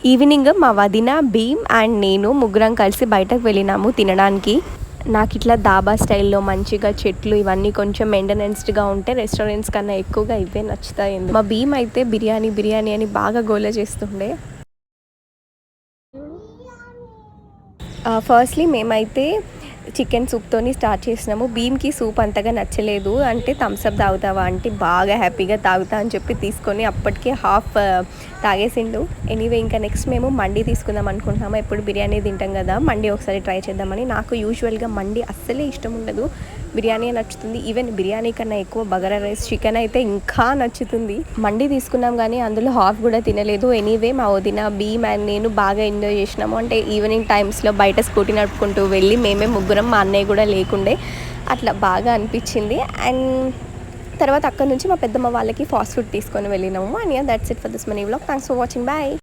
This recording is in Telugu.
ఈవినింగ్ మా వదిన, భీమ్ అండ్ నేను ముగ్గురం కలిసి బయటకు వెళ్ళినాము తినడానికి. నాకు ఇట్లా దాబా స్టైల్లో మంచిగా చెట్లు ఇవన్నీ కొంచెం మెయింటెనెన్స్డ్గా ఉంటే రెస్టారెంట్స్ కన్నా ఎక్కువగా ఇవే నచ్చుతాయి. మా భీమ్ అయితే బిర్యానీ బిర్యానీ అని బాగా గోల చేస్తుండే. ఫస్ట్లీ మేమైతే చికెన్ సూప్తోని స్టార్ట్ చేసినాము. భీమ్కి సూప్ అంతగా నచ్చలేదు. అంటే థమ్స్అప్ తాగుతావా అంటే బాగా హ్యాపీగా తాగుతా అని చెప్పి తీసుకొని అప్పటికే హాఫ్ తాగేసిండు. ఎనీవే ఇంకా నెక్స్ట్ మేము మండి తీసుకుందాం అనుకుంటున్నాము. ఎప్పుడు బిర్యానీ తింటాం కదా, మండి ఒకసారి ట్రై చేద్దామని. నాకు యూజువల్గా మండి అస్సలే ఇష్టం ఉండదు, బిర్యానీ నచ్చుతుంది. ఈవెన్ బిర్యానీ కన్నా ఎక్కువ బగారా రైస్, చికెన్ అయితే ఇంకా నచ్చుతుంది. మండి తీసుకున్నాం కానీ అందులో హాఫ్ కూడా తినలేదు. ఎనీవే మా వదిన, భీమ్ అండ్ నేను బాగా ఎంజాయ్ చేసినాము. అంటే ఈవినింగ్ టైమ్స్లో బయట స్కూటీ నడుపుకుంటూ వెళ్ళి మేమే ముగ్గురం, మా అన్నయ్య కూడా లేకుండే, అట్లా బాగా అనిపించింది. అండ్ తర్వాత అక్కడ నుంచి మా పెద్దమ్మ వాళ్ళకి ఫాస్ట్ ఫుడ్ తీసుకొని వెళ్ళినాము. And that's it for this money vlog. Thanks for watching. Bye.